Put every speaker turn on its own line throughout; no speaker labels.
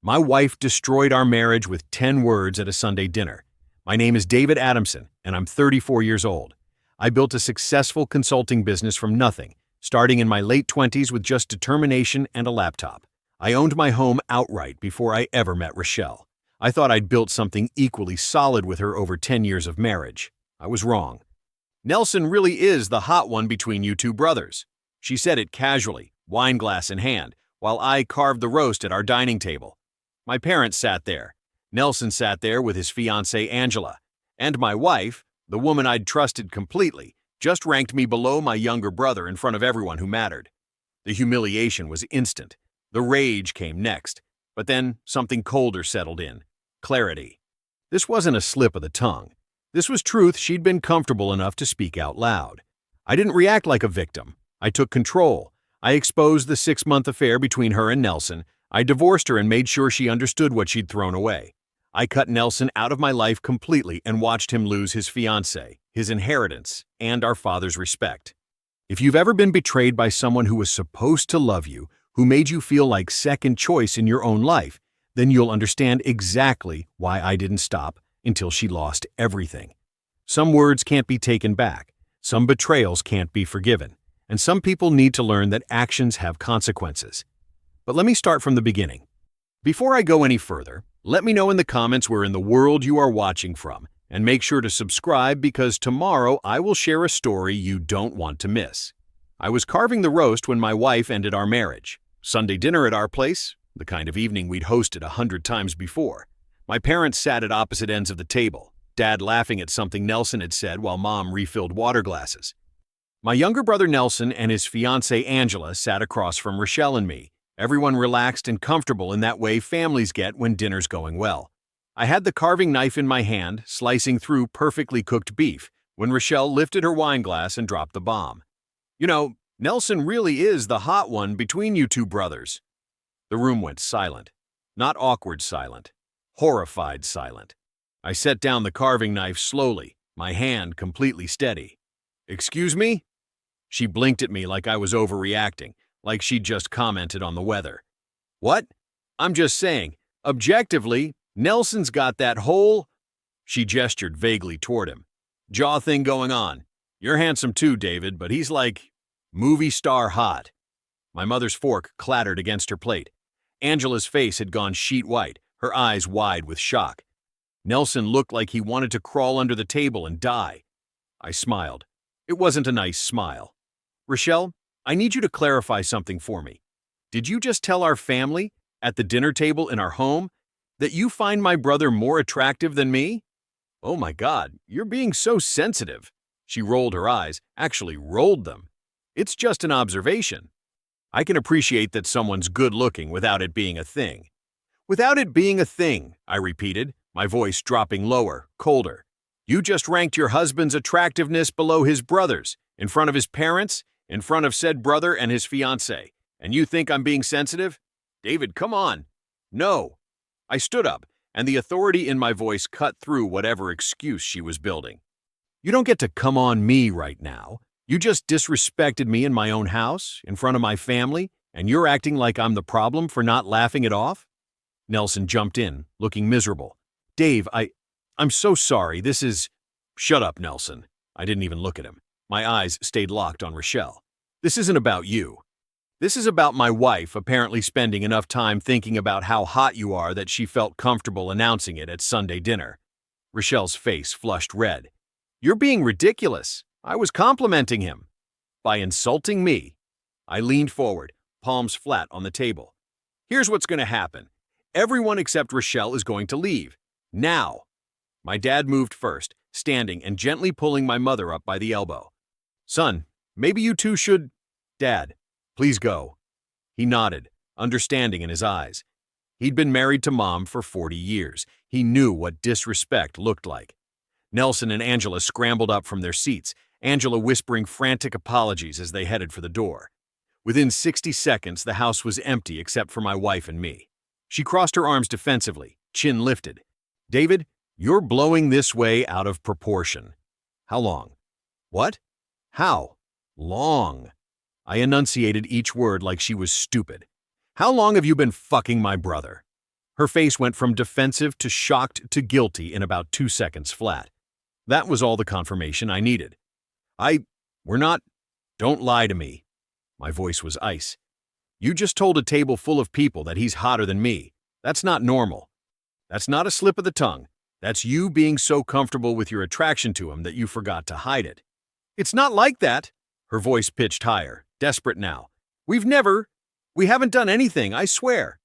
My wife destroyed our marriage with 10 words at a Sunday dinner. My name is David Adamson, and I'm 34 years old. I built a successful consulting business from nothing, starting in my late 20s with just determination and a laptop. I owned my home outright before I ever met Rochelle. I thought I'd built something equally solid with her over 10 years of marriage. I was wrong. Nelson really is the hot one between you two brothers. She said it casually, wine glass in hand, while I carved the roast at our dining table. My parents sat there. Nelson sat there with his fiancée Angela. And my wife, the woman I'd trusted completely, just ranked me below my younger brother in front of everyone who mattered. The humiliation was instant. The rage came next. But then something colder settled in. Clarity. This wasn't a slip of the tongue. This was truth she'd been comfortable enough to speak out loud. I didn't react like a victim. I took control. I exposed the 6-month affair between her and Nelson. I divorced her and made sure she understood what she'd thrown away. I cut Nelson out of my life completely and watched him lose his fiancée, his inheritance, and our father's respect. If you've ever been betrayed by someone who was supposed to love you, who made you feel like second choice in your own life, then you'll understand exactly why I didn't stop until she lost everything. Some words can't be taken back, some betrayals can't be forgiven, and some people need to learn that actions have consequences. But let me start from the beginning. Before I go any further, let me know in the comments where in the world you are watching from, and make sure to subscribe because tomorrow I will share a story you don't want to miss. I was carving the roast when my wife ended our marriage. Sunday dinner at our place, the kind of evening we'd hosted 100 times before. My parents sat at opposite ends of the table, Dad laughing at something Nelson had said while Mom refilled water glasses. My younger brother Nelson and his fiancée Angela sat across from Rochelle and me, everyone relaxed and comfortable in that way families get when dinner's going well. I had the carving knife in my hand, slicing through perfectly cooked beef, when Rochelle lifted her wine glass and dropped the bomb. You know, Nelson really is the hot one between you two brothers. The room went silent. Not awkward silent. Horrified silent. I set down the carving knife slowly, my hand completely steady. "Excuse me?" She blinked at me like I was overreacting, like she'd just commented on the weather. "What? I'm just saying, objectively, Nelson's got that whole—" She gestured vaguely toward him. "Jaw thing going on. You're handsome too, David, but he's like movie star hot." My mother's fork clattered against her plate. Angela's face had gone sheet white, her eyes wide with shock. Nelson looked like he wanted to crawl under the table and die. I smiled. It wasn't a nice smile. "Rochelle, I need you to clarify something for me. Did you just tell our family, at the dinner table in our home, that you find my brother more attractive than me?" "Oh my God, you're being so sensitive." She rolled her eyes, actually rolled them. "It's just an observation. I can appreciate that someone's good-looking without it being a thing." "Without it being a thing," I repeated, my voice dropping lower, colder. "You just ranked your husband's attractiveness below his brother's, in front of his parents, in front of said brother and his fiancée, and you think I'm being sensitive? David, come on." "No." I stood up, and the authority in my voice cut through whatever excuse she was building. "You don't get to come on me right now. You just disrespected me in my own house, in front of my family, and you're acting like I'm the problem for not laughing it off?" Nelson jumped in, looking miserable. "Dave, I'm so sorry, this is—" "Shut up, Nelson." I didn't even look at him. My eyes stayed locked on Rochelle. "This isn't about you. This is about my wife apparently spending enough time thinking about how hot you are that she felt comfortable announcing it at Sunday dinner." Rochelle's face flushed red. "You're being ridiculous. I was complimenting him." "By insulting me." I leaned forward, palms flat on the table. "Here's what's going to happen. Everyone except Rochelle is going to leave. Now." My dad moved first, standing and gently pulling my mother up by the elbow. "Son, maybe you two should—" "Dad, please go." He nodded, understanding in his eyes. He'd been married to Mom for 40 years. He knew what disrespect looked like. Nelson and Angela scrambled up from their seats, Angela whispering frantic apologies as they headed for the door. Within 60 seconds, the house was empty except for my wife and me. She crossed her arms defensively, chin lifted. "David, you're blowing this way out of proportion." "How long?" "What? How? Long." I enunciated each word like she was stupid. "How long have you been fucking my brother?" Her face went from defensive to shocked to guilty in about 2 seconds flat. That was all the confirmation I needed. We're not, don't lie to me. My voice was ice. You just told a table full of people that he's hotter than me. That's not normal. That's not a slip of the tongue. That's you being so comfortable with your attraction to him that you forgot to hide it. It's not like that. Her voice pitched higher, desperate now. We haven't done anything, I swear.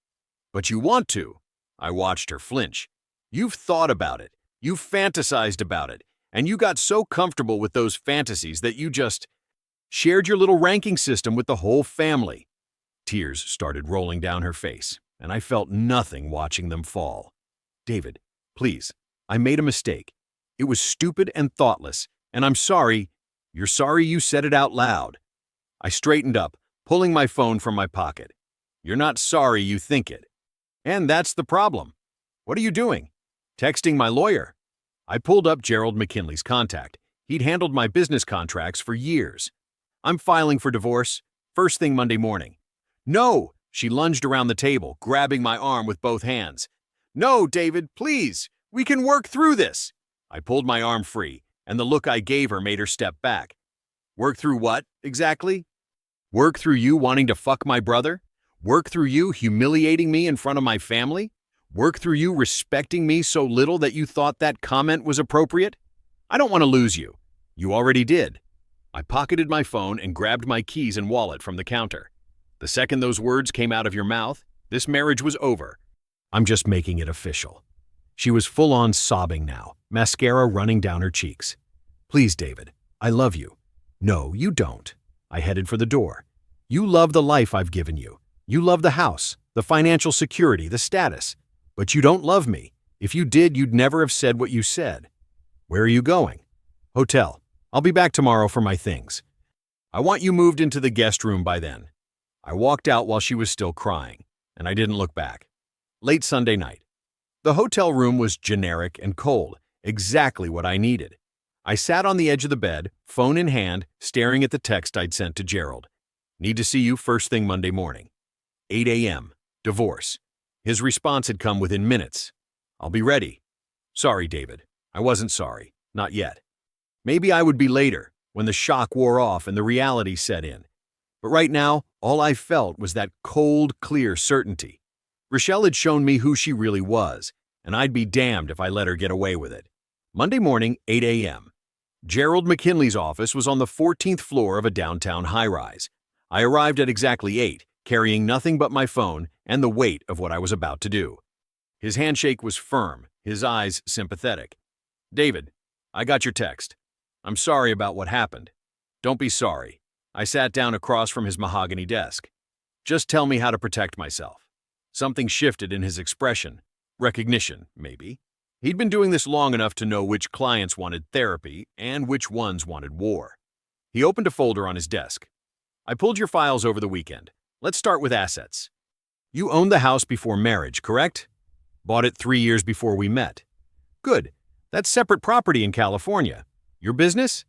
But you want to. I watched her flinch. You've thought about it. You've fantasized about it. And you got so comfortable with those fantasies that you just shared your little ranking system with the whole family. Tears started rolling down her face, and I felt nothing watching them fall. David, please, I made a mistake. It was stupid and thoughtless, and I'm sorry. You're sorry you said it out loud. I straightened up, pulling my phone from my pocket. You're not sorry you think it. And that's the problem. What are you doing? Texting my lawyer. I pulled up Gerald McKinley's contact. He'd handled my business contracts for years. I'm filing for divorce, first thing Monday morning. No, she lunged around the table, grabbing my arm with both hands. No, David, please, we can work through this. I pulled my arm free, and the look I gave her made her step back. Work through what, exactly? Work through you wanting to fuck my brother? Work through you humiliating me in front of my family? Work through you respecting me so little that you thought that comment was appropriate? I don't want to lose you. You already did. I pocketed my phone and grabbed my keys and wallet from the counter. The second those words came out of your mouth, this marriage was over. I'm just making it official. She was full-on sobbing now, mascara running down her cheeks. Please, David, I love you. No, you don't. I headed for the door. You love the life I've given you. You love the house, the financial security, the status. But you don't love me. If you did, you'd never have said what you said. Where are you going? Hotel. I'll be back tomorrow for my things. I want you moved into the guest room by then. I walked out while she was still crying, and I didn't look back. Late Sunday night. The hotel room was generic and cold, exactly what I needed. I sat on the edge of the bed, phone in hand, staring at the text I'd sent to Gerald. Need to see you first thing Monday morning. 8 a.m. Divorce. His response had come within minutes. I'll be ready. Sorry, David. I wasn't sorry. Not yet. Maybe I would be later, when the shock wore off and the reality set in. But right now, all I felt was that cold, clear certainty. Rochelle had shown me who she really was, and I'd be damned if I let her get away with it. Monday morning, 8 a.m. Gerald McKinley's office was on the 14th floor of a downtown high-rise. I arrived at exactly 8, carrying nothing but my phone and the weight of what I was about to do. His handshake was firm, his eyes sympathetic. David, I got your text. I'm sorry about what happened. Don't be sorry. I sat down across from his mahogany desk. Just tell me how to protect myself. Something shifted in his expression. Recognition, maybe. He'd been doing this long enough to know which clients wanted therapy and which ones wanted war. He opened a folder on his desk. I pulled your files over the weekend. Let's start with assets. You owned the house before marriage, correct? Bought it 3 years before we met. Good. That's separate property in California. Your business?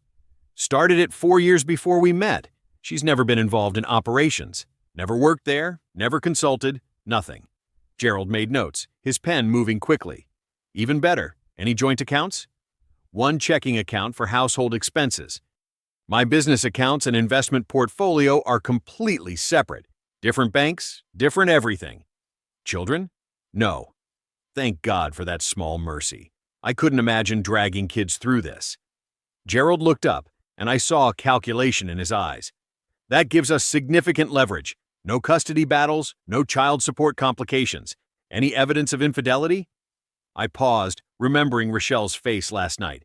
Started it 4 years before we met. She's never been involved in operations. Never worked there, never consulted, nothing. Gerald made notes, his pen moving quickly. Even better, any joint accounts? One checking account for household expenses. My business accounts and investment portfolio are completely separate. Different banks, different everything. Children? No. Thank God for that small mercy. I couldn't imagine dragging kids through this. Gerald looked up, and I saw a calculation in his eyes. That gives us significant leverage. No custody battles, no child support complications. Any evidence of infidelity? I paused, remembering Rochelle's face last night.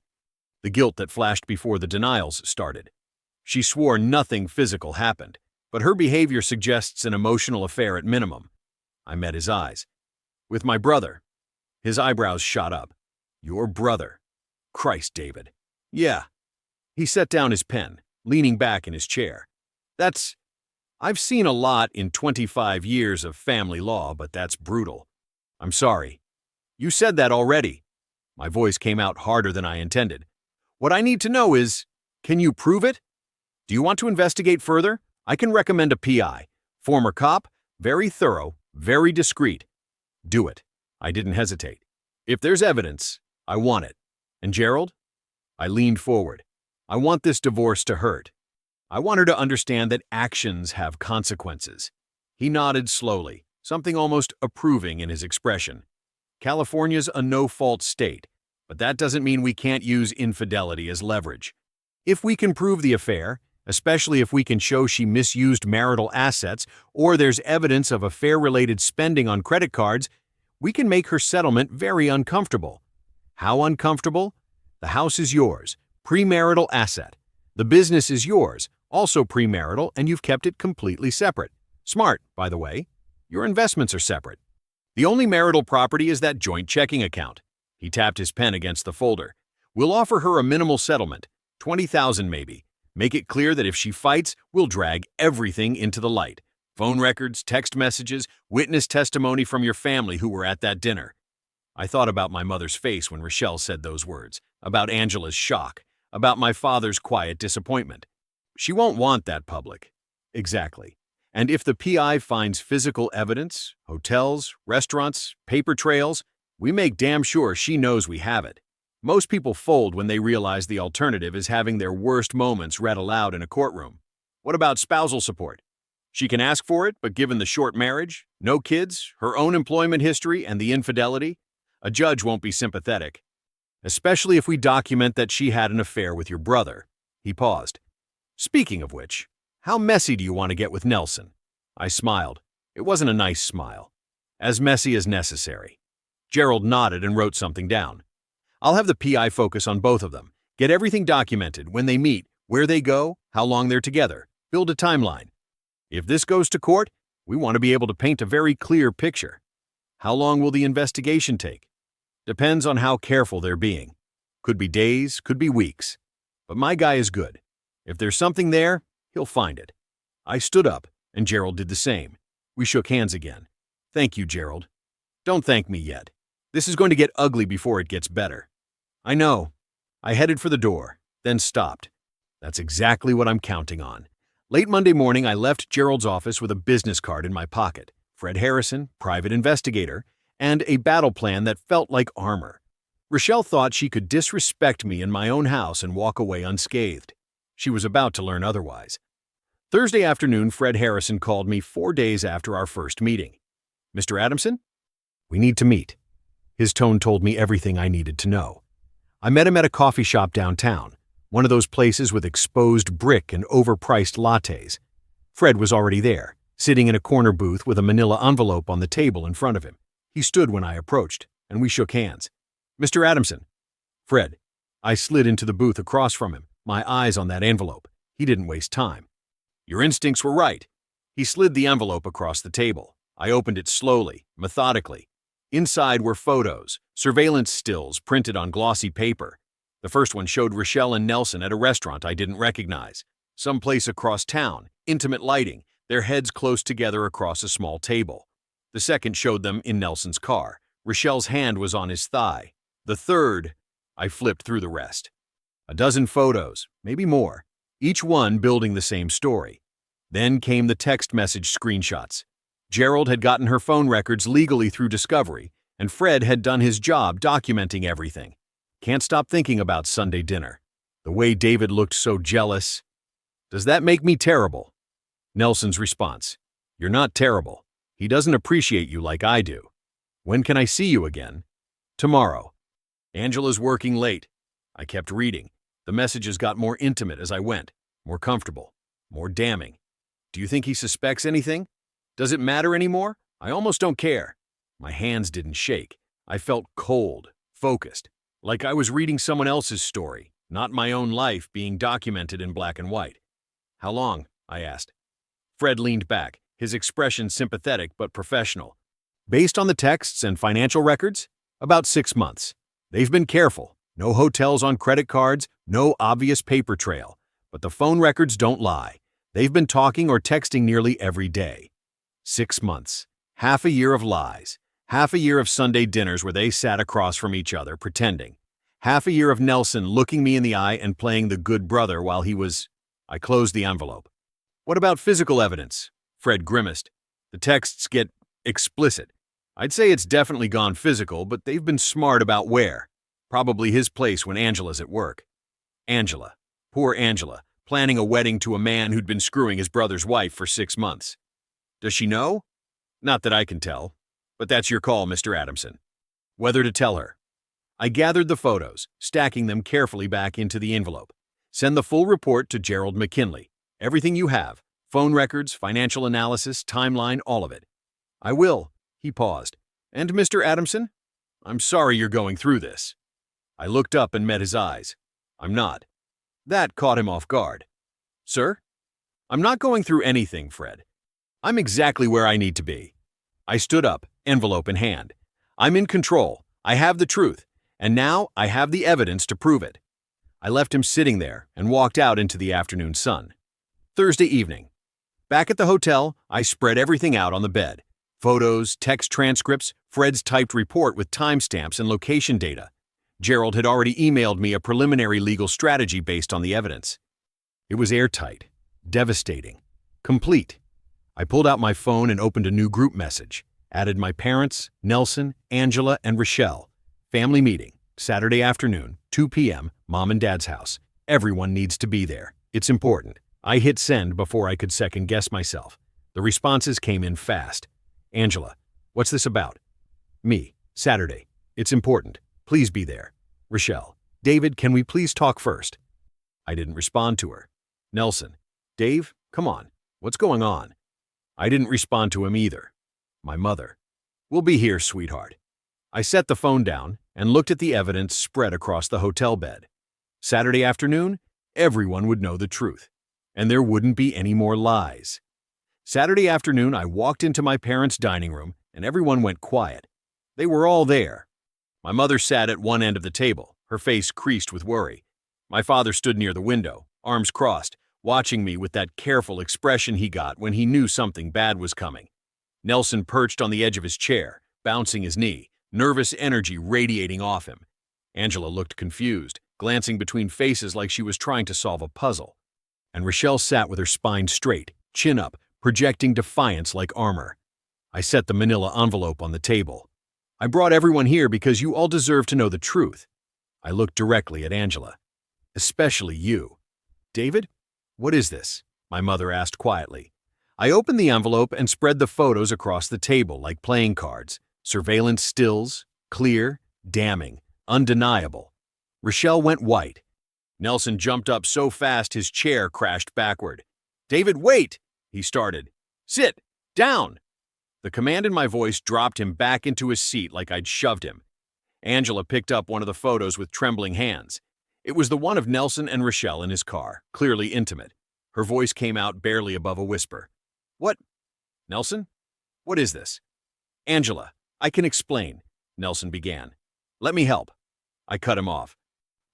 The guilt that flashed before the denials started. She swore nothing physical happened, but her behavior suggests an emotional affair at minimum. I met his eyes. With my brother. His eyebrows shot up. Your brother. Christ, David. Yeah. He set down his pen, leaning back in his chair. I've seen a lot in 25 years of family law, but that's brutal. I'm sorry. You said that already. My voice came out harder than I intended. What I need to know is, can you prove it? Do you want to investigate further? I can recommend a PI. Former cop, very thorough, very discreet. Do it. I didn't hesitate. If there's evidence, I want it. And Gerald? I leaned forward. I want this divorce to hurt. I want her to understand that actions have consequences. He nodded slowly, something almost approving in his expression. California's a no-fault state, but that doesn't mean we can't use infidelity as leverage. If we can prove the affair, especially if we can show she misused marital assets or there's evidence of affair-related spending on credit cards, we can make her settlement very uncomfortable. How uncomfortable? The house is yours, premarital asset. The business is yours, also premarital, and you've kept it completely separate. Smart, by the way. Your investments are separate. The only marital property is that joint checking account. He tapped his pen against the folder. We'll offer her a minimal settlement, $20,000 maybe. Make it clear that if she fights, we'll drag everything into the light. Phone records, text messages, witness testimony from your family who were at that dinner. I thought about my mother's face when Rochelle said those words, about Angela's shock, about my father's quiet disappointment. She won't want that public. Exactly. And if the PI finds physical evidence, hotels, restaurants, paper trails, we make damn sure she knows we have it. Most people fold when they realize the alternative is having their worst moments read aloud in a courtroom. What about spousal support? She can ask for it, but given the short marriage, no kids, her own employment history, and the infidelity, a judge won't be sympathetic. Especially if we document that she had an affair with your brother. He paused. Speaking of which, how messy do you want to get with Nelson? I smiled. It wasn't a nice smile. As messy as necessary. Gerald nodded and wrote something down. I'll have the PI focus on both of them. Get everything documented, when they meet, where they go, how long they're together. Build a timeline. If this goes to court, we want to be able to paint a very clear picture. How long will the investigation take? Depends on how careful they're being. Could be days, could be weeks. But my guy is good. If there's something there, he'll find it. I stood up, and Gerald did the same. We shook hands again. Thank you, Gerald. Don't thank me yet. This is going to get ugly before it gets better. I know. I headed for the door, then stopped. That's exactly what I'm counting on. Late Monday morning, I left Gerald's office with a business card in my pocket, Fred Harrison, private investigator, and a battle plan that felt like armor. Rochelle thought she could disrespect me in my own house and walk away unscathed. She was about to learn otherwise. Thursday afternoon, Fred Harrison called me 4 days after our first meeting. Mr. Adamson? We need to meet. His tone told me everything I needed to know. I met him at a coffee shop downtown, one of those places with exposed brick and overpriced lattes. Fred was already there, sitting in a corner booth with a manila envelope on the table in front of him. He stood when I approached, and we shook hands. Mr. Adamson. Fred. I slid into the booth across from him, my eyes on that envelope. He didn't waste time. Your instincts were right. He slid the envelope across the table. I opened it slowly, methodically. Inside were photos, surveillance stills printed on glossy paper. The first one showed Rochelle and Nelson at a restaurant I didn't recognize. Someplace across town, intimate lighting, their heads close together across a small table. The second showed them in Nelson's car. Rochelle's hand was on his thigh. The third, I flipped through the rest. A dozen photos, maybe more, each one building the same story. Then came the text message screenshots. Gerald had gotten her phone records legally through discovery, and Fred had done his job documenting everything. Can't stop thinking about Sunday dinner. The way David looked so jealous. Does that make me terrible? Nelson's response. You're not terrible. He doesn't appreciate you like I do. When can I see you again? Tomorrow. Angela's working late. I kept reading. The messages got more intimate as I went, more comfortable, more damning. Do you think he suspects anything? Does it matter anymore? I almost don't care. My hands didn't shake. I felt cold, focused, like I was reading someone else's story, not my own life being documented in black and white. How long? I asked. Fred leaned back, his expression sympathetic but professional. Based on the texts and financial records, about 6 months. They've been careful. No hotels on credit cards, no obvious paper trail. But the phone records don't lie. They've been talking or texting nearly every day. 6 months. Half a year of lies. Half a year of Sunday dinners where they sat across from each other, pretending. Half a year of Nelson looking me in the eye and playing the good brother while he was... I closed the envelope. What about physical evidence? Fred grimaced. The texts get explicit. I'd say it's definitely gone physical, but they've been smart about where. Probably his place when Angela's at work. Angela. Poor Angela, planning a wedding to a man who'd been screwing his brother's wife for 6 months. Does she know? Not that I can tell. But that's your call, Mr. Adamson. Whether to tell her. I gathered the photos, stacking them carefully back into the envelope. Send the full report to Gerald McKinley. Everything you have. Phone records, financial analysis, timeline, all of it. I will. He paused. And Mr. Adamson? I'm sorry you're going through this. I looked up and met his eyes. I'm not. That caught him off guard. Sir? I'm not going through anything, Fred. I'm exactly where I need to be. I stood up, envelope in hand. I'm in control. I have the truth. And now I have the evidence to prove it. I left him sitting there and walked out into the afternoon sun. Thursday evening. Back at the hotel, I spread everything out on the bed. Photos, text transcripts, Fred's typed report with timestamps and location data. Gerald had already emailed me a preliminary legal strategy based on the evidence. It was airtight, devastating, complete. I pulled out my phone and opened a new group message. Added my parents, Nelson, Angela, and Rochelle. Family meeting, Saturday afternoon, 2 p.m., Mom and Dad's house. Everyone needs to be there. It's important. I hit send before I could second-guess myself. The responses came in fast. Angela, what's this about? Me, Saturday. It's important. Please be there. Rochelle, David, can we please talk first? I didn't respond to her. Nelson, Dave, come on. What's going on? I didn't respond to him either. My mother, we'll be here, sweetheart. I set the phone down and looked at the evidence spread across the hotel bed. Saturday afternoon, everyone would know the truth, and there wouldn't be any more lies. Saturday afternoon, I walked into my parents' dining room, and everyone went quiet. They were all there. My mother sat at one end of the table, her face creased with worry. My father stood near the window, arms crossed, watching me with that careful expression he got when he knew something bad was coming. Nelson perched on the edge of his chair, bouncing his knee, nervous energy radiating off him. Angela looked confused, glancing between faces like she was trying to solve a puzzle. And Rochelle sat with her spine straight, chin up, projecting defiance like armor. I set the manila envelope on the table. I brought everyone here because you all deserve to know the truth. I looked directly at Angela. Especially you. David, what is this? My mother asked quietly. I opened the envelope and spread the photos across the table like playing cards. Surveillance stills, clear, damning, undeniable. Rochelle went white. Nelson jumped up so fast his chair crashed backward. David, wait! He started. Sit! Down! The command in my voice dropped him back into his seat like I'd shoved him. Angela picked up one of the photos with trembling hands. It was the one of Nelson and Rochelle in his car, clearly intimate. Her voice came out barely above a whisper. What? Nelson? What is this? Angela, I can explain, Nelson began. Let me help. I cut him off.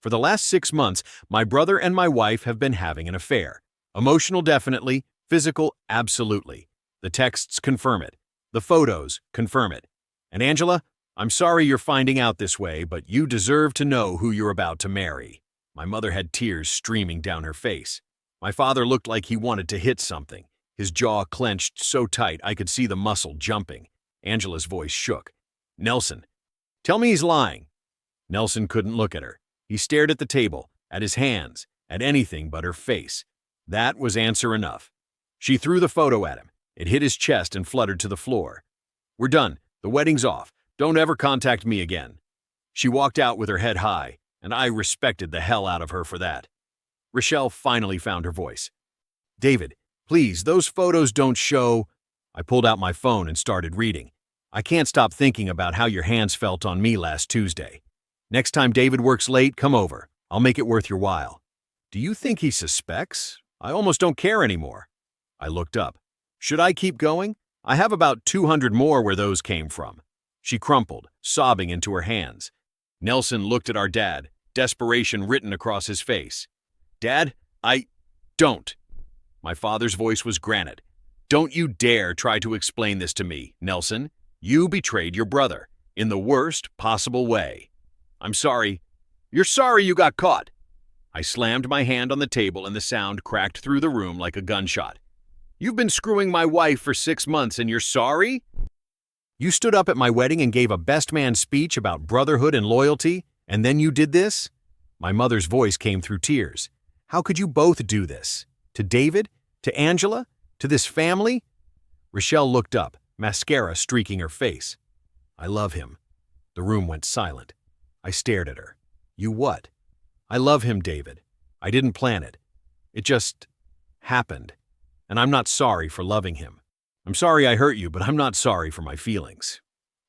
For the last 6 months, my brother and my wife have been having an affair. Emotional, definitely. Physical, absolutely. The texts confirm it. The photos confirm it. And Angela, I'm sorry you're finding out this way, but you deserve to know who you're about to marry. My mother had tears streaming down her face. My father looked like he wanted to hit something. His jaw clenched so tight I could see the muscle jumping. Angela's voice shook. Nelson, tell me he's lying. Nelson couldn't look at her. He stared at the table, at his hands, at anything but her face. That was answer enough. She threw the photo at him. It hit his chest and fluttered to the floor. We're done. The wedding's off. Don't ever contact me again. She walked out with her head high, and I respected the hell out of her for that. Rochelle finally found her voice. David, please, those photos don't show... I pulled out my phone and started reading. I can't stop thinking about how your hands felt on me last Tuesday. Next time David works late, come over. I'll make it worth your while. Do you think he suspects? I almost don't care anymore. I looked up. Should I keep going? I have about 200 more where those came from. She crumpled, sobbing into her hands. Nelson looked at our dad, desperation written across his face. Dad, don't. My father's voice was granite. Don't you dare try to explain this to me, Nelson. You betrayed your brother, in the worst possible way. I'm sorry. You're sorry you got caught. I slammed my hand on the table and the sound cracked through the room like a gunshot. You've been screwing my wife for 6 months and you're sorry? You stood up at my wedding and gave a best man speech about brotherhood and loyalty, and then you did this? My mother's voice came through tears. How could you both do this? To David? To Angela? To this family? Rochelle looked up, mascara streaking her face. I love him. The room went silent. I stared at her. You what? I love him, David. I didn't plan it. It just happened. And I'm not sorry for loving him. I'm sorry I hurt you, but I'm not sorry for my feelings.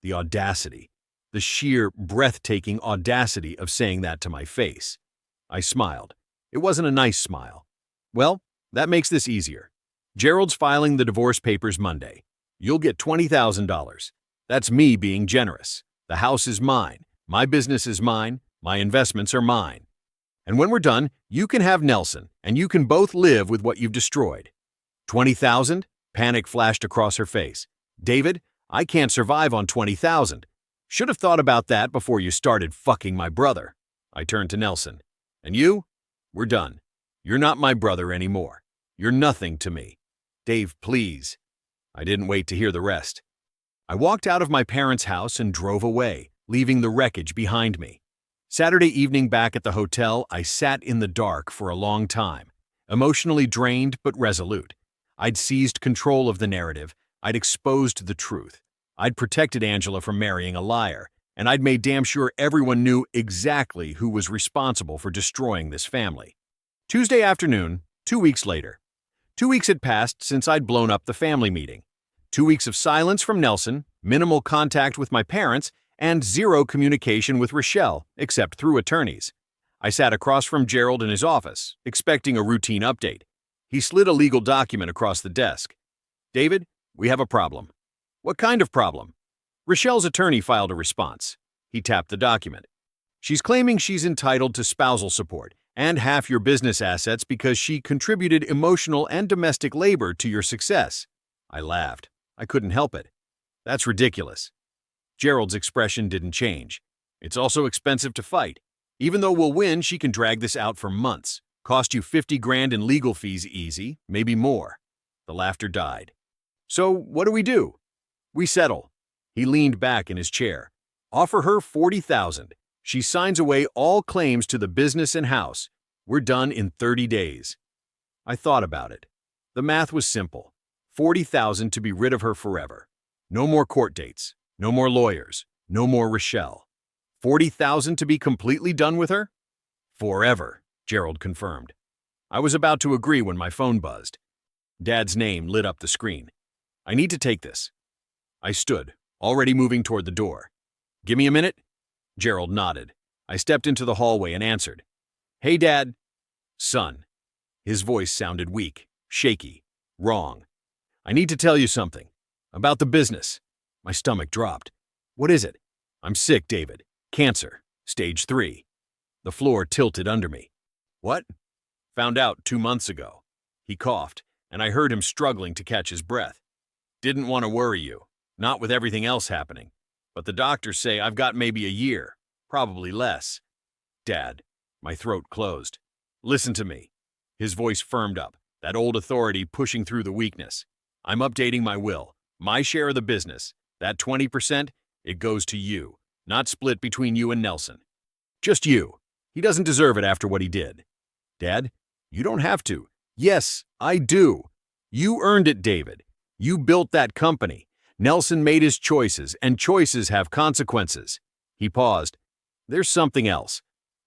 The audacity. The sheer, breathtaking audacity of saying that to my face. I smiled. It wasn't a nice smile. Well, that makes this easier. Gerald's filing the divorce papers Monday. You'll get $20,000. That's me being generous. The house is mine. My business is mine. My investments are mine. And when we're done, you can have Nelson, and you can both live with what you've destroyed. 20,000? Panic flashed across her face. David, I can't survive on 20,000. Should have thought about that before you started fucking my brother. I turned to Nelson. And you? We're done. You're not my brother anymore. You're nothing to me. Dave, please. I didn't wait to hear the rest. I walked out of my parents' house and drove away, leaving the wreckage behind me. Saturday evening back at the hotel, I sat in the dark for a long time, emotionally drained but resolute. I'd seized control of the narrative. I'd exposed the truth. I'd protected Angela from marrying a liar, and I'd made damn sure everyone knew exactly who was responsible for destroying this family. Tuesday afternoon, 2 weeks later. 2 weeks had passed since I'd blown up the family meeting. 2 weeks of silence from Nelson, minimal contact with my parents, and zero communication with Rochelle, except through attorneys. I sat across from Gerald in his office, expecting a routine update. He slid a legal document across the desk. David, we have a problem. What kind of problem? Rochelle's attorney filed a response. He tapped the document. She's claiming she's entitled to spousal support and half your business assets because she contributed emotional and domestic labor to your success. I laughed. I couldn't help it. That's ridiculous. Gerald's expression didn't change. It's also expensive to fight. Even though we'll win, she can drag this out for months. Cost you 50 grand in legal fees easy, maybe more. The laughter died. So what do? We settle. He leaned back in his chair. Offer her 40,000. She signs away all claims to the business and house. We're done in 30 days. I thought about it. The math was simple. 40,000 to be rid of her forever. No more court dates. No more lawyers. No more Rochelle. 40,000 to be completely done with her? Forever, Gerald confirmed. I was about to agree when my phone buzzed. Dad's name lit up the screen. I need to take this. I stood, already moving toward the door. Give me a minute? Gerald nodded. I stepped into the hallway and answered. Hey, Dad. Son. His voice sounded weak, shaky, wrong. I need to tell you something. About the business. My stomach dropped. What is it? I'm sick, David. Cancer. Stage 3. The floor tilted under me. What? Found out 2 months ago. He coughed, and I heard him struggling to catch his breath. Didn't want to worry you. Not with everything else happening. But the doctors say I've got maybe a year. Probably less. Dad. My throat closed. Listen to me. His voice firmed up, that old authority pushing through the weakness. I'm updating my will. My share of the business. That 20%, it goes to you. Not split between you and Nelson. Just you. He doesn't deserve it after what he did. Dad, you don't have to. Yes, I do. You earned it, David. You built that company. Nelson made his choices, and choices have consequences. He paused. There's something else.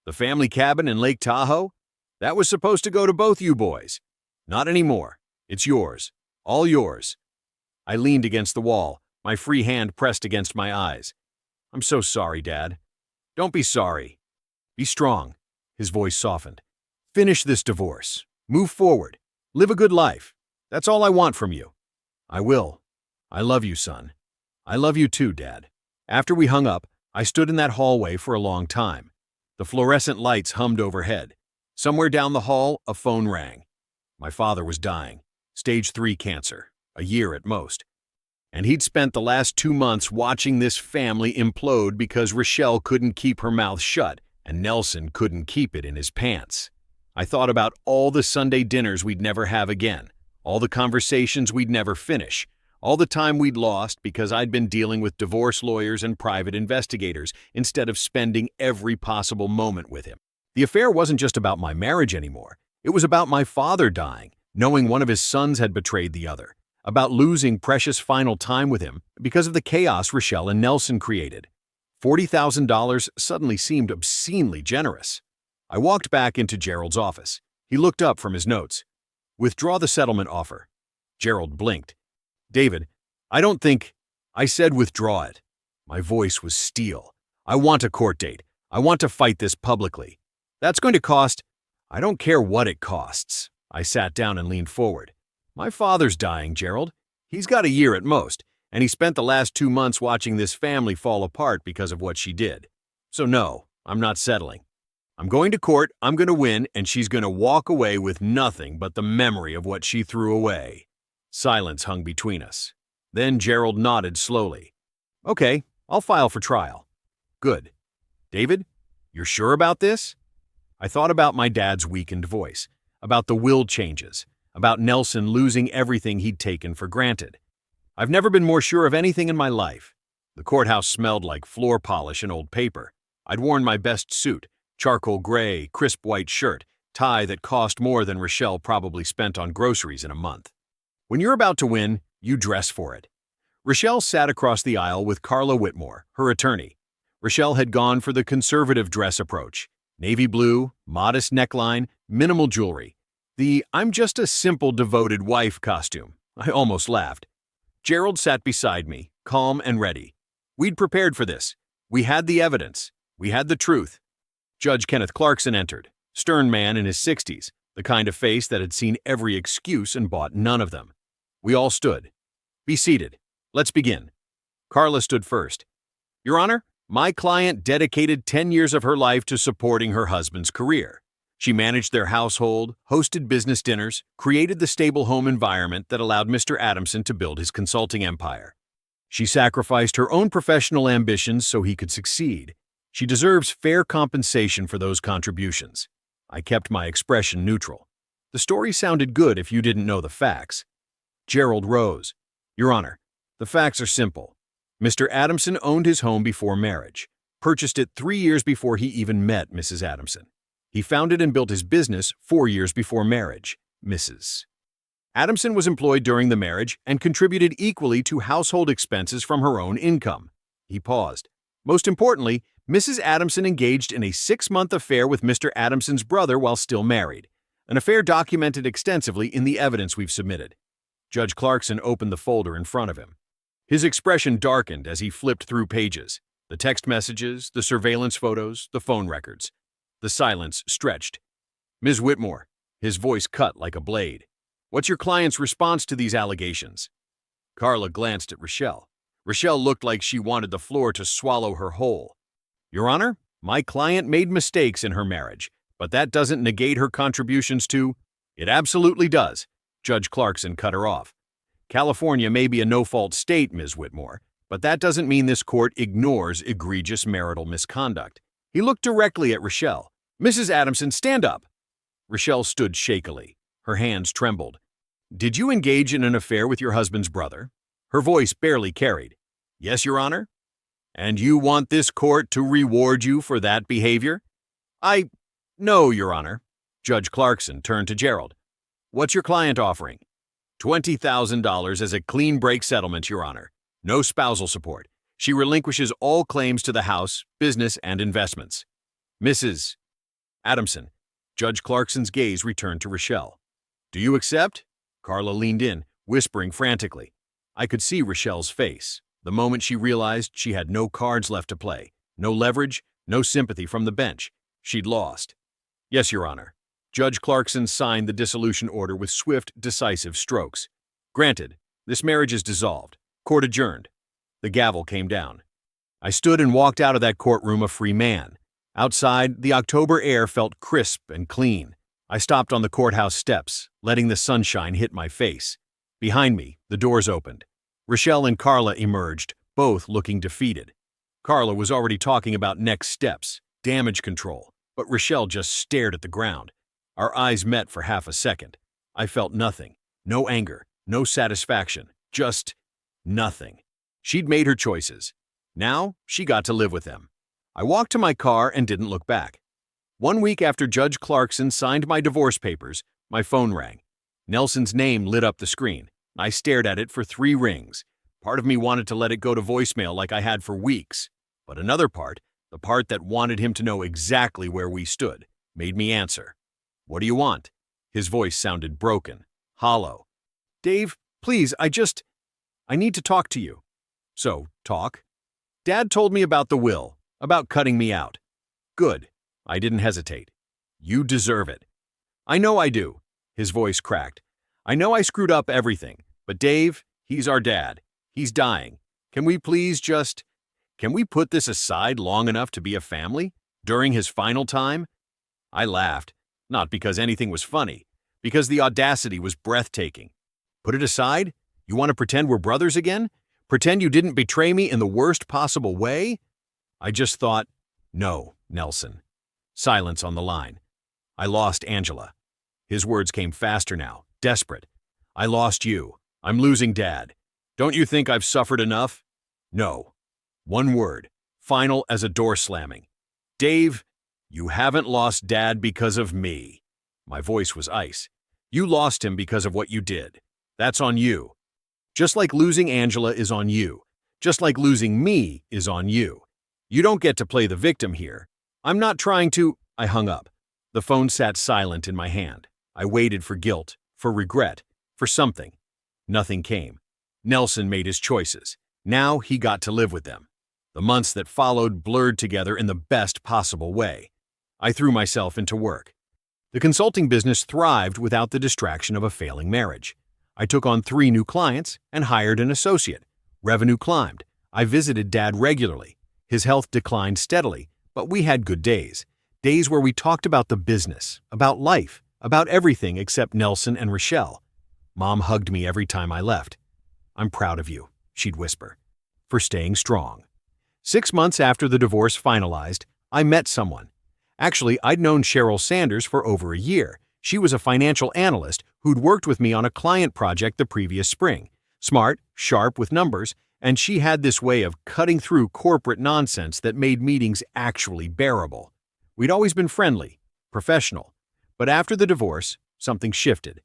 The family cabin in Lake Tahoe? That was supposed to go to both you boys. Not anymore. It's yours. All yours. I leaned against the wall, my free hand pressed against my eyes. I'm so sorry, Dad. Don't be sorry. Be strong. His voice softened. Finish this divorce. Move forward. Live a good life. That's all I want from you. I will. I love you, son. I love you too, Dad. After we hung up, I stood in that hallway for a long time. The fluorescent lights hummed overhead. Somewhere down the hall, a phone rang. My father was dying. Stage 3 cancer. A year at most. And he'd spent the last 2 months watching this family implode because Rochelle couldn't keep her mouth shut and Nelson couldn't keep it in his pants. I thought about all the Sunday dinners we'd never have again, all the conversations we'd never finish, All the time we'd lost because I'd been dealing with divorce lawyers and private investigators instead of spending every possible moment with him. The affair wasn't just about my marriage anymore. It was about my father dying, knowing one of his sons had betrayed the other, about losing precious final time with him because of the chaos Rochelle and Nelson created. $40,000 suddenly seemed obscenely generous. I walked back into Gerald's office. He looked up from his notes. "Withdraw the settlement offer." Gerald blinked. "David, I don't think—" I said withdraw it. My voice was steel. "I want a court date. I want to fight this publicly. That's going to cost—" "I don't care what it costs." I sat down and leaned forward. "My father's dying, Gerald. He's got a year at most, and he spent the last 2 months watching this family fall apart because of what she did. So no, I'm not settling. I'm going to court, I'm going to win, and she's going to walk away with nothing but the memory of what she threw away." Silence hung between us. Then Gerald nodded slowly. "Okay, I'll file for trial." "Good. David, you're sure about this?" I thought about my dad's weakened voice, about the will changes, about Nelson losing everything he'd taken for granted. I've never been more sure of anything in my life. The courthouse smelled like floor polish and old paper. I'd worn my best suit, charcoal gray, crisp white shirt, tie that cost more than Rochelle probably spent on groceries in a month. When you're about to win, you dress for it. Rochelle sat across the aisle with Carla Whitmore, her attorney. Rochelle had gone for the conservative dress approach. Navy blue, modest neckline, minimal jewelry. The "I'm just a simple devoted wife" costume. I almost laughed. Gerald sat beside me, calm and ready. We'd prepared for this. We had the evidence. We had the truth. Judge Kenneth Clarkson entered, stern man in his 60s, the kind of face that had seen every excuse and bought none of them. We all stood. "Be seated. Let's begin." Carla stood first. "Your Honor, my client dedicated 10 years of her life to supporting her husband's career. She managed their household, hosted business dinners, created the stable home environment that allowed Mr. Adamson to build his consulting empire. She sacrificed her own professional ambitions so he could succeed. She deserves fair compensation for those contributions." I kept my expression neutral. The story sounded good if you didn't know the facts. Gerald rose. "Your Honor, the facts are simple. Mr. Adamson owned his home before marriage, purchased it 3 years before he even met Mrs. Adamson. He founded and built his business 4 years before marriage, Mrs. Adamson was employed during the marriage and contributed equally to household expenses from her own income." He paused. "Most importantly, Mrs. Adamson engaged in a 6-month affair with Mr. Adamson's brother while still married, an affair documented extensively in the evidence we've submitted." Judge Clarkson opened the folder in front of him. His expression darkened as he flipped through pages, the text messages, the surveillance photos, the phone records. The silence stretched. "Ms. Whitmore," his voice cut like a blade, "what's your client's response to these allegations?" Carla glanced at Rochelle. Rochelle looked like she wanted the floor to swallow her whole. "Your Honor, my client made mistakes in her marriage, but that doesn't negate her contributions to—" "It absolutely does." Judge Clarkson cut her off. "California may be a no-fault state, Ms. Whitmore, but that doesn't mean this court ignores egregious marital misconduct." He looked directly at Rochelle. "Mrs. Adamson, stand up." Rochelle stood shakily. Her hands trembled. "Did you engage in an affair with your husband's brother?" Her voice barely carried. "Yes, Your Honor." "And you want this court to reward you for that behavior?" "No, Your Honor." Judge Clarkson turned to Gerald. "What's your client offering?" $20,000 as a clean break settlement, Your Honor. No spousal support. She relinquishes all claims to the house, business, and investments. Mrs. Adamson. Judge Clarkson's gaze returned to Rochelle. "Do you accept?" Carla leaned in, whispering frantically. I could see Rochelle's face, the moment she realized she had no cards left to play, no leverage, no sympathy from the bench. She'd lost. "Yes, Your Honor." Judge Clarkson signed the dissolution order with swift, decisive strokes. "Granted, this marriage is dissolved. Court adjourned." The gavel came down. I stood and walked out of that courtroom a free man. Outside, the October air felt crisp and clean. I stopped on the courthouse steps, letting the sunshine hit my face. Behind me, the doors opened. Rochelle and Carla emerged, both looking defeated. Carla was already talking about next steps, damage control, but Rochelle just stared at the ground. Our eyes met for half a second. I felt nothing. No anger, no satisfaction, just Nothing. She'd made her choices. Now, she got to live with them. I walked to my car and didn't look back. 1 week after Judge Clarkson signed my divorce papers, my phone rang. Nelson's name lit up the screen. I stared at it for 3 rings. Part of me wanted to let it go to voicemail like I had for weeks. But another part, the part that wanted him to know exactly where we stood, made me answer. "What do you want?" His voice sounded broken, hollow. "Dave, please, I need to talk to you." "So, talk." "Dad told me about the will, about cutting me out." "Good." I didn't hesitate. "You deserve it." "I know I do." His voice cracked. "I know I screwed up everything, but Dave, he's our dad. He's dying. Can we put this aside long enough to be a family? During his final time?" I laughed, not because anything was funny, because the audacity was breathtaking. "Put it aside? You want to pretend we're brothers again? Pretend you didn't betray me in the worst possible way?" I just thought, "No, Nelson." Silence on the line. "I lost Angela." His words came faster now, desperate. "I lost you. I'm losing Dad. Don't you think I've suffered enough?" "No." One word, final as a door slamming. "Dave, you haven't lost Dad because of me." My voice was ice. "You lost him because of what you did. That's on you. Just like losing Angela is on you. Just like losing me is on you. You don't get to play the victim here. I'm not trying to—" I hung up. The phone sat silent in my hand. I waited for guilt, for regret, for something. Nothing came. Nelson made his choices. Now he got to live with them. The months that followed blurred together in the best possible way. I threw myself into work. The consulting business thrived without the distraction of a failing marriage. I took on 3 new clients and hired an associate. Revenue climbed. I visited Dad regularly. His health declined steadily, but we had good days. Days where we talked about the business, about life, about everything except Nelson and Rochelle. Mom hugged me every time I left. "I'm proud of you," she'd whisper, "for staying strong." 6 months after the divorce finalized, I met someone. Actually, I'd known Cheryl Sanders for over a year. She was a financial analyst who'd worked with me on a client project the previous spring. Smart, sharp with numbers, and she had this way of cutting through corporate nonsense that made meetings actually bearable. We'd always been friendly, professional, but after the divorce, something shifted.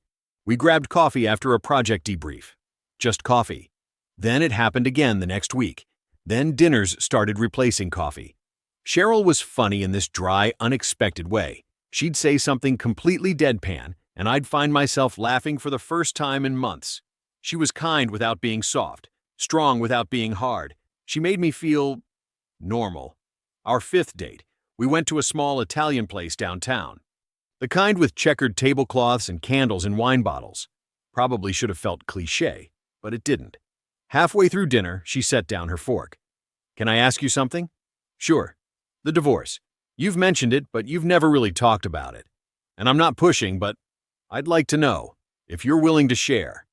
We grabbed coffee after a project debrief. Just coffee. Then it happened again the next week. Then dinners started replacing coffee. Cheryl was funny in this dry, unexpected way. She'd say something completely deadpan, and I'd find myself laughing for the first time in months. She was kind without being soft, strong without being hard. She made me feel normal. Our 5th date, we went to a small Italian place downtown. The kind with checkered tablecloths and candles in wine bottles. Probably should have felt cliché, but it didn't. Halfway through dinner, she set down her fork. "Can I ask you something?" "Sure." "The divorce. You've mentioned it, but you've never really talked about it. And I'm not pushing, but I'd like to know, if you're willing to share."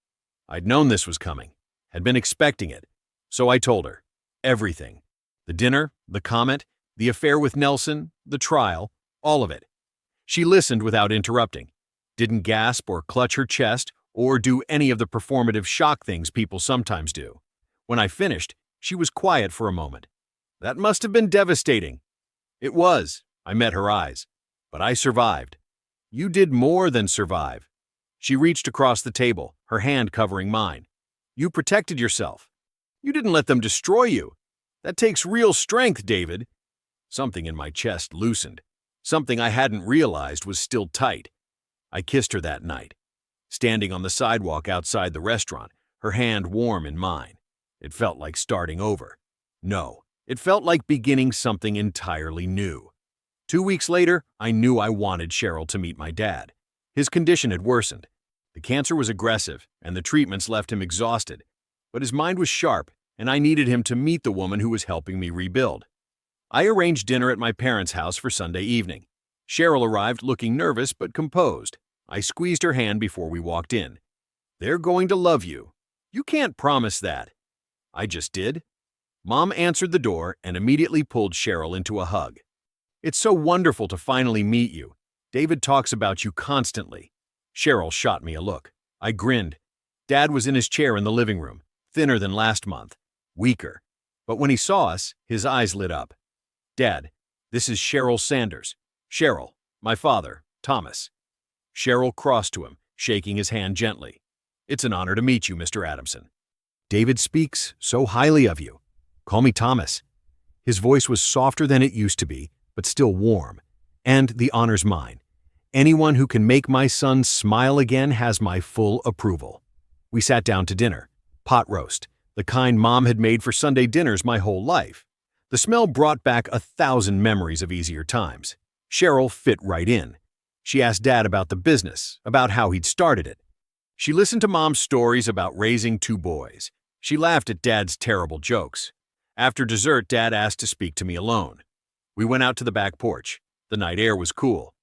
I'd known this was coming, had been expecting it, so I told her. Everything. The dinner, the comment, the affair with Nelson, the trial, all of it. She listened without interrupting, didn't gasp or clutch her chest or do any of the performative shock things people sometimes do. When I finished, she was quiet for a moment. "That must have been devastating." "It was." I met her eyes. "But I survived." "You did more than survive." She reached across the table, her hand covering mine. "You protected yourself. You didn't let them destroy you. That takes real strength, David." Something in my chest loosened. Something I hadn't realized was still tight. I kissed her that night, standing on the sidewalk outside the restaurant, her hand warm in mine. It felt like starting over. No, it felt like beginning something entirely new. 2 weeks later, I knew I wanted Cheryl to meet my dad. His condition had worsened. The cancer was aggressive, and the treatments left him exhausted. But his mind was sharp, and I needed him to meet the woman who was helping me rebuild. I arranged dinner at my parents' house for Sunday evening. Cheryl arrived looking nervous but composed. I squeezed her hand before we walked in. "They're going to love you." "You can't promise that." "I just did." Mom answered the door and immediately pulled Cheryl into a hug. "It's so wonderful to finally meet you. David talks about you constantly." Cheryl shot me a look. I grinned. Dad was in his chair in the living room, thinner than last month, weaker. But when he saw us, his eyes lit up. "Dad, this is Cheryl Sanders. Cheryl, my father, Thomas." Cheryl crossed to him, shaking his hand gently. "It's an honor to meet you, Mr. Adamson. David speaks so highly of you. Call me Thomas." His voice was softer than it used to be, but still warm. "And the honor's mine. Anyone who can make my son smile again has my full approval." We sat down to dinner. Pot roast, the kind Mom had made for Sunday dinners my whole life. The smell brought back 1,000 memories of easier times. Cheryl fit right in. She asked Dad about the business, about how he'd started it. She listened to Mom's stories about raising 2 boys. She laughed at Dad's terrible jokes. After dessert, Dad asked to speak to me alone. We went out to the back porch. The night air was cool.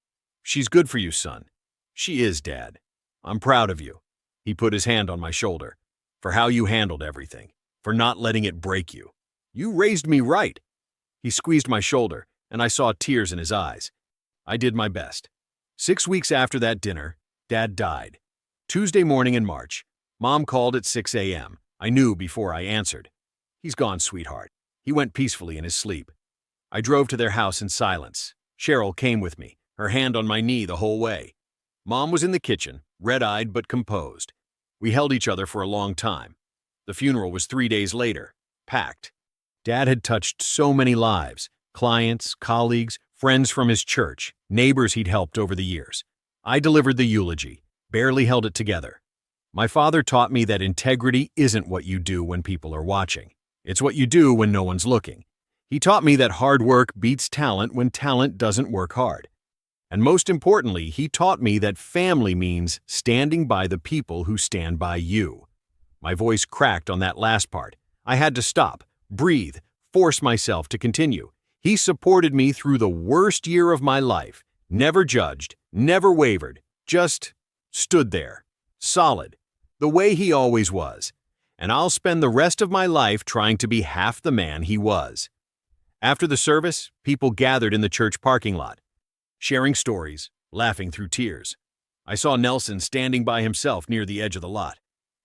"She's good for you, son." "She is, Dad. I'm proud of you." He put his hand on my shoulder. "For how you handled everything. For not letting it break you. You raised me right." He squeezed my shoulder, and I saw tears in his eyes. I did my best. 6 weeks after that dinner, Dad died. Tuesday morning in March. Mom called at 6 a.m. I knew before I answered. "He's gone, sweetheart." He went peacefully in his sleep. I drove to their house in silence. Cheryl came with me, her hand on my knee the whole way. Mom was in the kitchen, red-eyed but composed. We held each other for a long time. The funeral was 3 days later, packed. Dad had touched so many lives, clients, colleagues, friends from his church, neighbors he'd helped over the years. I delivered the eulogy, barely held it together. My father taught me that integrity isn't what you do when people are watching. It's what you do when no one's looking. He taught me that hard work beats talent when talent doesn't work hard. And most importantly, he taught me that family means standing by the people who stand by you. My voice cracked on that last part. I had to stop, breathe, force myself to continue. He supported me through the worst year of my life, never judged, never wavered, just stood there, solid, the way he always was. And I'll spend the rest of my life trying to be half the man he was. After the service, people gathered in the church parking lot, sharing stories, laughing through tears. I saw Nelson standing by himself near the edge of the lot.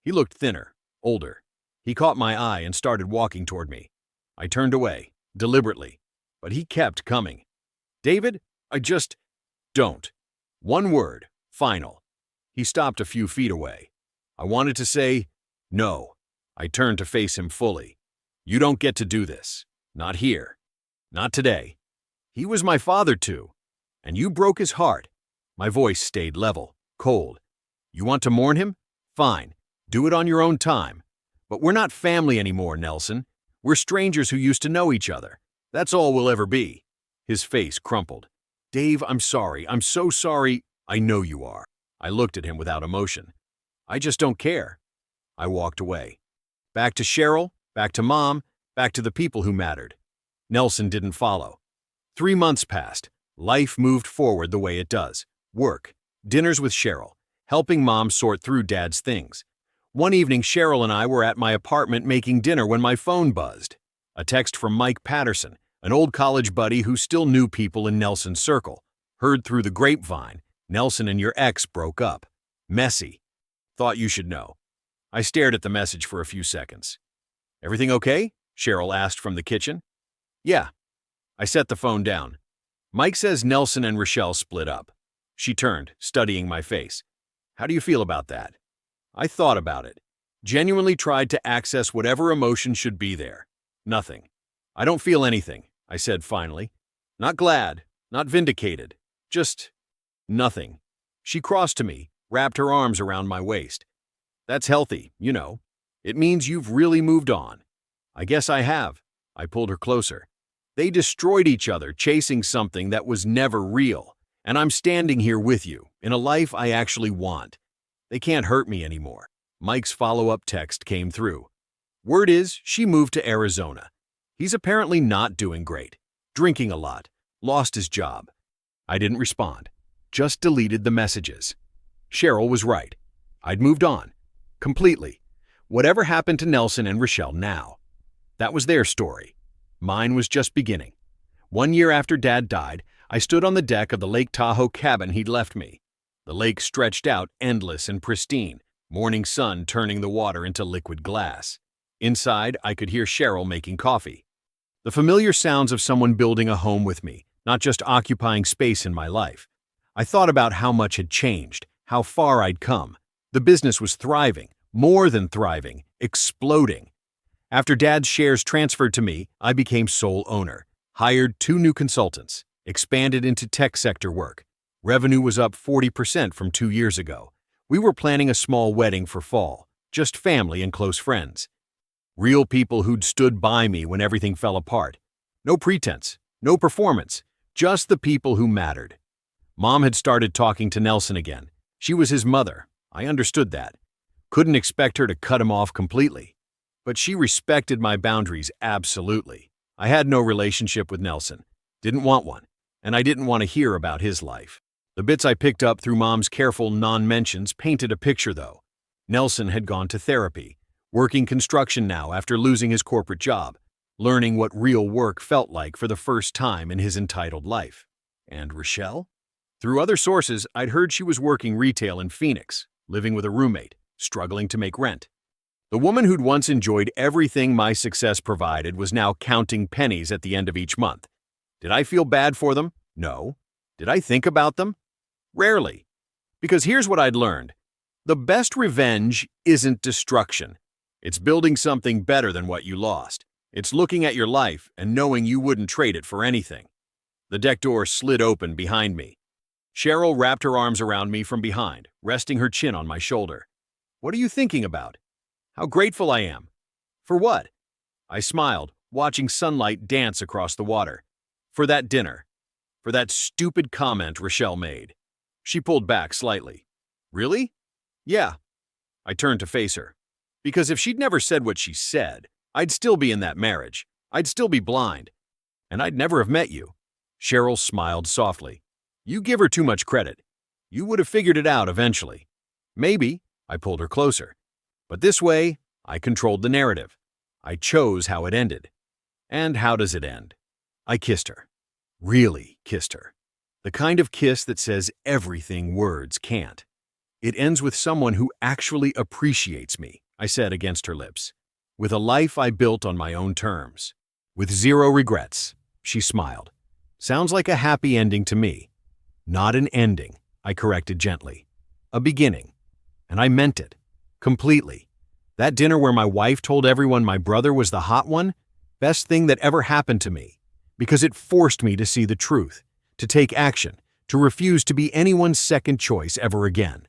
He looked thinner, older. He caught my eye and started walking toward me. I turned away, deliberately, but he kept coming. "David, don't. One word, final." He stopped a few feet away. I wanted to say, "No." I turned to face him fully. "You don't get to do this. Not here. Not today. He was my father too. And you broke his heart." My voice stayed level, cold. "You want to mourn him? Fine. Do it on your own time. But we're not family anymore, Nelson. We're strangers who used to know each other. That's all we'll ever be." His face crumpled. "Dave, I'm sorry. I'm so sorry." "I know you are." I looked at him without emotion. "I just don't care." I walked away. Back to Cheryl, back to Mom, back to the people who mattered. Nelson didn't follow. 3 months passed. Life moved forward the way it does. Work, dinners with Cheryl, helping Mom sort through Dad's things. One evening, Cheryl and I were at my apartment making dinner when my phone buzzed. A text from Mike Patterson, an old college buddy who still knew people in Nelson's circle. "Heard through the grapevine, Nelson and your ex broke up. Messy. Thought you should know." I stared at the message for a few seconds. "Everything okay?" Cheryl asked from the kitchen. "Yeah." I set the phone down. "Mike says Nelson and Rochelle split up." She turned, studying my face. "How do you feel about that?" I thought about it. Genuinely tried to access whatever emotion should be there. Nothing. "I don't feel anything," I said finally. "Not glad, not vindicated. Just nothing." She crossed to me, wrapped her arms around my waist. "That's healthy, you know. It means you've really moved on." "I guess I have." I pulled her closer. "They destroyed each other chasing something that was never real, and I'm standing here with you, in a life I actually want. They can't hurt me anymore." Mike's follow-up text came through. "Word is, she moved to Arizona. He's apparently not doing great. Drinking a lot. Lost his job." I didn't respond. Just deleted the messages. Cheryl was right. I'd moved on. Completely. Whatever happened to Nelson and Rochelle now? That was their story. Mine was just beginning. 1 year after Dad died, I stood on the deck of the Lake Tahoe cabin he'd left me. The lake stretched out endless and pristine, morning sun turning the water into liquid glass. Inside, I could hear Cheryl making coffee. The familiar sounds of someone building a home with me, not just occupying space in my life. I thought about how much had changed, how far I'd come. The business was thriving, more than thriving, exploding. After Dad's shares transferred to me, I became sole owner, hired 2 new consultants, expanded into tech sector work. Revenue was up 40% from 2 years ago. We were planning a small wedding for fall, just family and close friends. Real people who'd stood by me when everything fell apart. No pretense, no performance, just the people who mattered. Mom had started talking to Nelson again. She was his mother. I understood that. Couldn't expect her to cut him off completely. But she respected my boundaries absolutely. I had no relationship with Nelson. Didn't want one. And I didn't want to hear about his life. The bits I picked up through Mom's careful non-mentions painted a picture, though. Nelson had gone to therapy, working construction now after losing his corporate job, learning what real work felt like for the first time in his entitled life. And Rochelle? Through other sources, I'd heard she was working retail in Phoenix, living with a roommate, struggling to make rent. The woman who'd once enjoyed everything my success provided was now counting pennies at the end of each month. Did I feel bad for them? No. Did I think about them? Rarely. Because here's what I'd learned. The best revenge isn't destruction. It's building something better than what you lost. It's looking at your life and knowing you wouldn't trade it for anything. The deck door slid open behind me. Cheryl wrapped her arms around me from behind, resting her chin on my shoulder. What are you thinking about? How grateful I am. For what? I smiled, watching sunlight dance across the water. For that dinner. For that stupid comment Rochelle made. She pulled back slightly. Really? Yeah. I turned to face her. Because if she'd never said what she said, I'd still be in that marriage. I'd still be blind. And I'd never have met you. Cheryl smiled softly. You give her too much credit. You would have figured it out eventually. Maybe. I pulled her closer. But this way, I controlled the narrative. I chose how it ended. And how does it end? I kissed her. Really kissed her. The kind of kiss that says everything words can't. It ends with someone who actually appreciates me, I said against her lips. With a life I built on my own terms. With zero regrets, she smiled. Sounds like a happy ending to me. Not an ending, I corrected gently. A beginning. And I meant it. Completely. That dinner where my wife told everyone my brother was the hot one, best thing that ever happened to me. Because it forced me to see the truth, to take action, to refuse to be anyone's second choice ever again.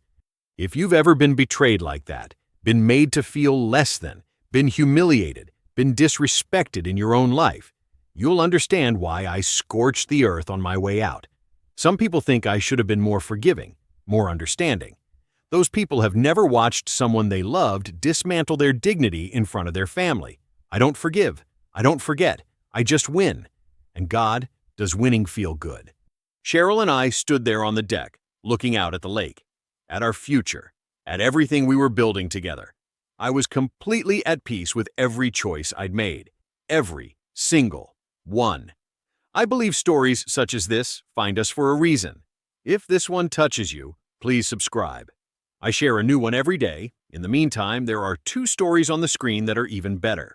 If you've ever been betrayed like that, been made to feel less than, been humiliated, been disrespected in your own life, you'll understand why I scorched the earth on my way out. Some people think I should have been more forgiving, more understanding. Those people have never watched someone they loved dismantle their dignity in front of their family. I don't forgive. I don't forget. I just win. And God, does winning feel good. Cheryl and I stood there on the deck, looking out at the lake, at our future, at everything we were building together. I was completely at peace with every choice I'd made. Every single one. I believe stories such as this find us for a reason. If this one touches you, please subscribe. I share a new one every day. In the meantime, there are 2 stories on the screen that are even better.